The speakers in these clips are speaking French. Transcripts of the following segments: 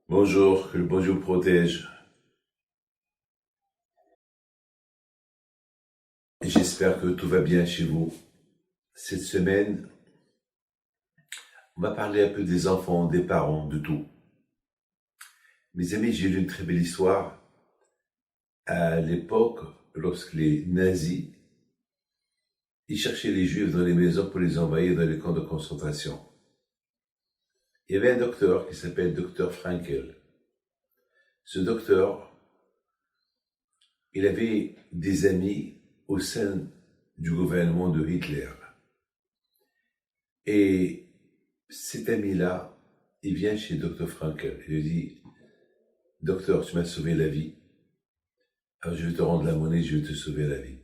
Bonjour, que le bon Dieu vous protège. J'espère que tout va bien chez vous. Cette semaine, on va parler un peu des enfants, des parents, de tout. Mes amis, j'ai lu une très belle histoire. À l'époque, lorsque les nazis, ils cherchaient les juifs dans les maisons pour les envoyer dans les camps de concentration. Il y avait un docteur qui s'appelle Dr Frankel. Ce docteur, il avait des amis au sein du gouvernement de Hitler. Et cet ami-là, il vient chez Dr Frankel. Il lui dit, Docteur, tu m'as sauvé la vie. Alors je vais te rendre la monnaie, je vais te sauver la vie.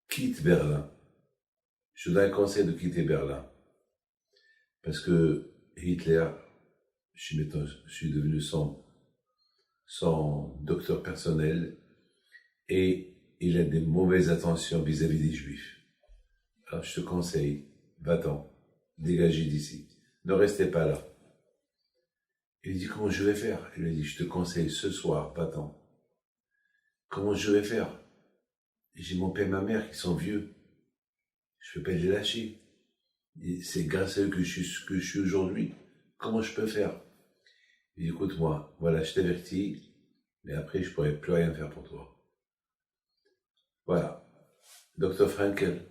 Quitte Berlin. Je te donne un conseil de quitter Berlin. Parce que Hitler, je suis devenu son docteur personnel et il a des mauvaises intentions vis-à-vis des Juifs. Alors je te conseille, va-t'en, dégagez d'ici. Ne restez pas là. Il dit, comment je vais faire? Il lui dit, je te conseille ce soir, va-t'en. Comment je vais faire? J'ai mon père et ma mère qui sont vieux. Je ne peux pas les lâcher. C'est grâce à eux que je suis ce que je suis aujourd'hui. Comment je peux faire? Il dit, écoute-moi, voilà, je t'avertis, mais après, je ne pourrai plus rien faire pour toi. Voilà. Dr Frankel,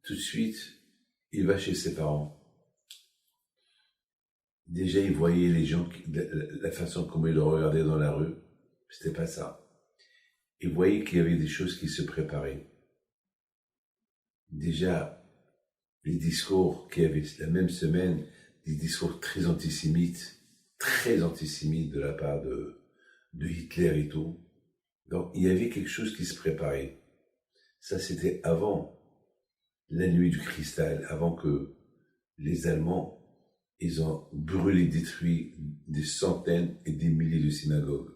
tout de suite, il va chez ses parents. Déjà, il voyait les gens, la façon comme ils le regardaient dans la rue, c'était pas ça. Il voyait qu'il y avait des choses qui se préparaient. Déjà, les discours qu'il y avait la même semaine, des discours très antisémites de la part de Hitler et tout. Donc, il y avait quelque chose qui se préparait. Ça, c'était avant la nuit du cristal, avant que les Allemands, ils ont brûlé, détruit des centaines et des milliers de synagogues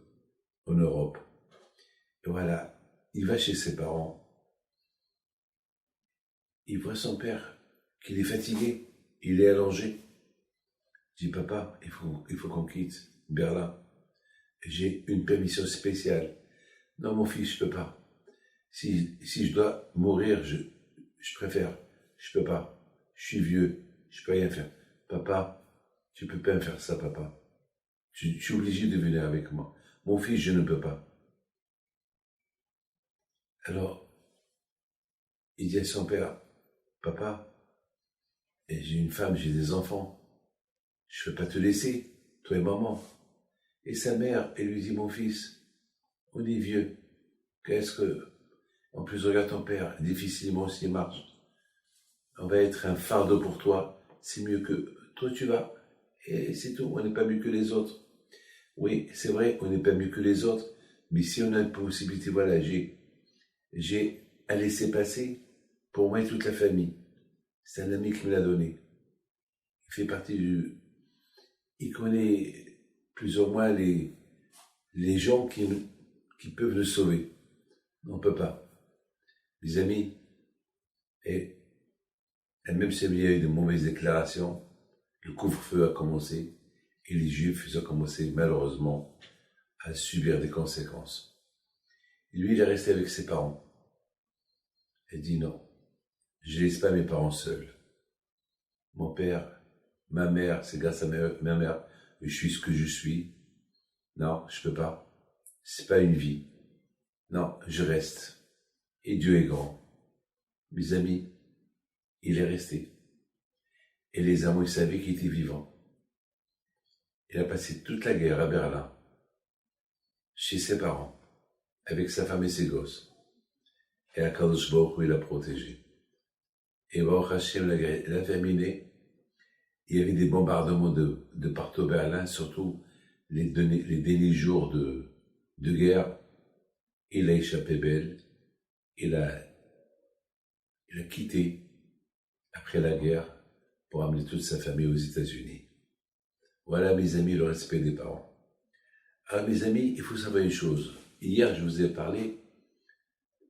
en Europe. Et voilà, il va chez ses parents. Il voit son père, qu'il est fatigué, il est allongé. Il dit, papa, il faut qu'on quitte Berlin. J'ai une permission spéciale. Non, mon fils, je peux pas. Si je dois mourir, je préfère. Je peux pas. Je suis vieux, je peux rien faire. Papa, tu peux pas me faire ça, papa. Je suis obligé de venir avec moi. Mon fils, je ne peux pas. Alors, il dit à son père, papa, j'ai une femme, j'ai des enfants. Je ne peux pas te laisser, toi et maman. Et sa mère, elle lui dit, mon fils, on est vieux. Qu'est-ce que... En plus, regarde ton père, difficilement s'il marche. On va être un fardeau pour toi. C'est mieux que toi tu vas. Et c'est tout, on n'est pas mieux que les autres. Oui, c'est vrai, on n'est pas mieux que les autres. Mais si on a une possibilité, voilà, j'ai à laisser passer pour moi et toute la famille. C'est un ami qui me l'a donné. Il fait partie du... Il connaît plus ou moins les gens qui peuvent le sauver. On ne peut pas. Les amis, et même s'il y a eu de mauvaises déclarations, le couvre-feu a commencé et les Juifs ont commencé malheureusement à subir des conséquences. Et lui, il est resté avec ses parents. Il dit non, je ne laisse pas mes parents seuls. Mon père, ma mère, c'est grâce à ma mère que je suis ce que je suis. Non, je ne peux pas. C'est pas une vie. Non, je reste. Et Dieu est grand. Mes amis, il est resté. Et les Allemands, ils savaient qu'il était vivant. Il a passé toute la guerre à Berlin, chez ses parents, avec sa femme et ses gosses. Et à Kadosh Baruch Hu, il l'a protégé. Et Baruch Hashem l'a terminé. Il y avait des bombardements de partout à Berlin, surtout les derniers jours de guerre. Il a échappé belle. Il a quitté après la guerre pour amener toute sa famille aux États-Unis. Voilà, mes amis, le respect des parents. Alors, mes amis, il faut savoir une chose. Hier, je vous ai parlé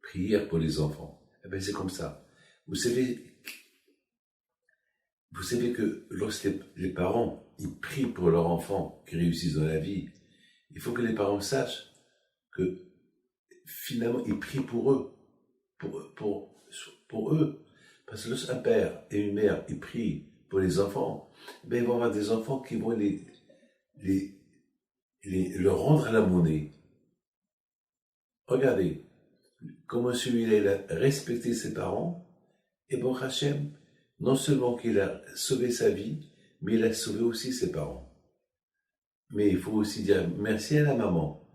prière pour les enfants. Eh bien, c'est comme ça. Vous savez, Vous savez que lorsque les parents, ils prient pour leurs enfants qui réussissent dans la vie, il faut que les parents sachent que finalement, ils prient pour eux, pour eux. Parce que lorsqu'un père et une mère, ils prient pour les enfants, ben ils vont avoir des enfants qui vont leur rendre la monnaie. Regardez, comment celui-là, il a respecté ses parents, et bon Hachem, non seulement qu'il a sauvé sa vie, mais il a sauvé aussi ses parents. Mais il faut aussi dire merci à la maman.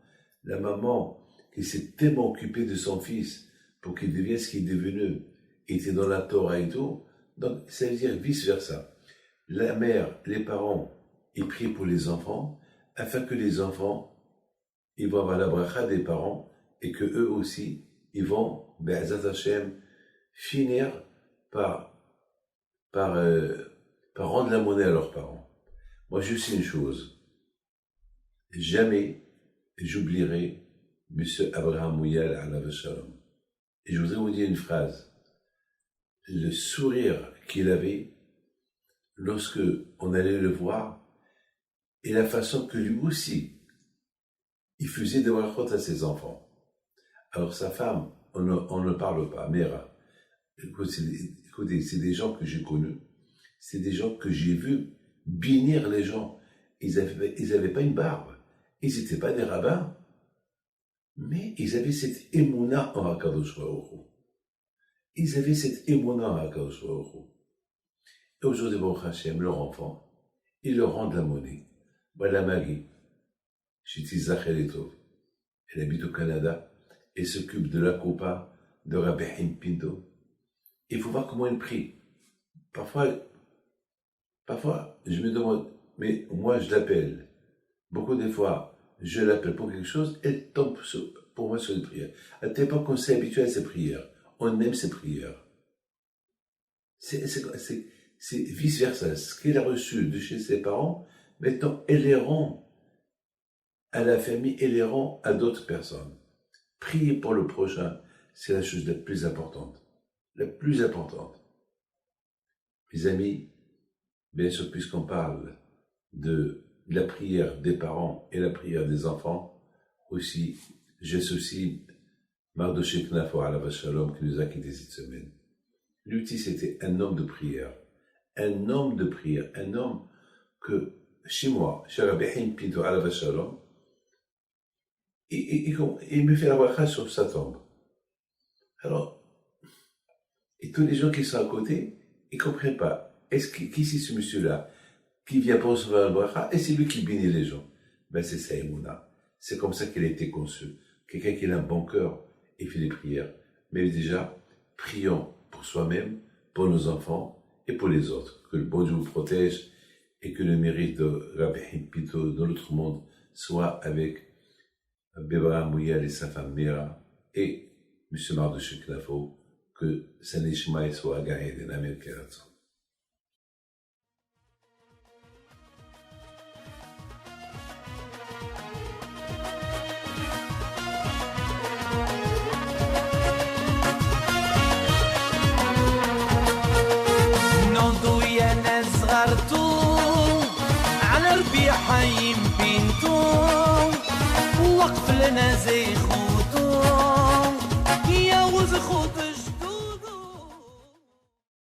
La maman qui s'est tellement occupée de son fils pour qu'il devienne ce qu'il est devenu, était dans la Torah et tout. Donc, ça veut dire vice-versa. La mère, les parents, ils prient pour les enfants, afin que les enfants, ils vont avoir la bracha des parents, et que eux aussi, ils vont, Be'ezat Hashem, finir par rendre la monnaie à leurs parents. Moi, je sais une chose. Jamais j'oublierai M. Abraham Mouyal alav shalom. Et je voudrais vous dire une phrase. Le sourire qu'il avait lorsque on allait le voir et la façon que lui aussi, il faisait des brachot à ses enfants. Alors sa femme, on ne parle pas, Mera. Écoutez, c'est des gens que j'ai connus, c'est des gens que j'ai vus bénir les gens. Ils avaient pas une barbe, ils n'étaient pas des rabbins, mais ils avaient cette émouna en Hakadosh Baruch Hu. Ils avaient cette émouna en Hakadosh Baruch Hu. Et aujourd'hui, Baruch Hashem, leur enfant, ils leur rendent la monnaie. Voilà Maggie, Chitizach Eletov. Elle habite au Canada et s'occupe de la coupa de Rabbi Haim Pinto. Il faut voir comment elle prie. Parfois, je me demande, mais moi je l'appelle. Beaucoup de fois, je l'appelle pour quelque chose, elle tombe pour moi sur une prière. À tel point qu'on s'est habitué à ses prières. On aime ses prières. C'est vice-versa. Ce qu'elle a reçu de chez ses parents, maintenant, elle les rend à la famille, elle les rend à d'autres personnes. Prier pour le prochain, c'est la chose la plus importante. La plus importante. Mes amis, bien sûr, puisqu'on parle de la prière des parents et la prière des enfants, aussi, j'associe Mardoché Knafo alav shalom qui nous a quittés cette semaine. Lui, c'était un homme de prière. Un homme de prière. Un homme que, chez moi, chez Rabbi Haim Pinto alav shalom, il me fait la bracha sur sa tombe. Alors, et tous les gens qui sont à côté, ils ne comprennent pas. Qui c'est ce monsieur-là qui vient pour recevoir la bracha et c'est lui qui bénit les gens? Ben c'est ça, Emouna. C'est comme ça qu'elle a été conçue. Quelqu'un qui a un bon cœur et fait des prières. Mais déjà, prions pour soi-même, pour nos enfants et pour les autres. Que le bon Dieu vous protège et que le mérite de Rabbi Haim Pinto dans l'autre monde soit avec Bébara Mouyal et sa femme Mera et M. Mardoché Knafo, que sa neshama soit agahé de Namel Keratzon. على ربيع حيم بنتو وقف لنا زي خو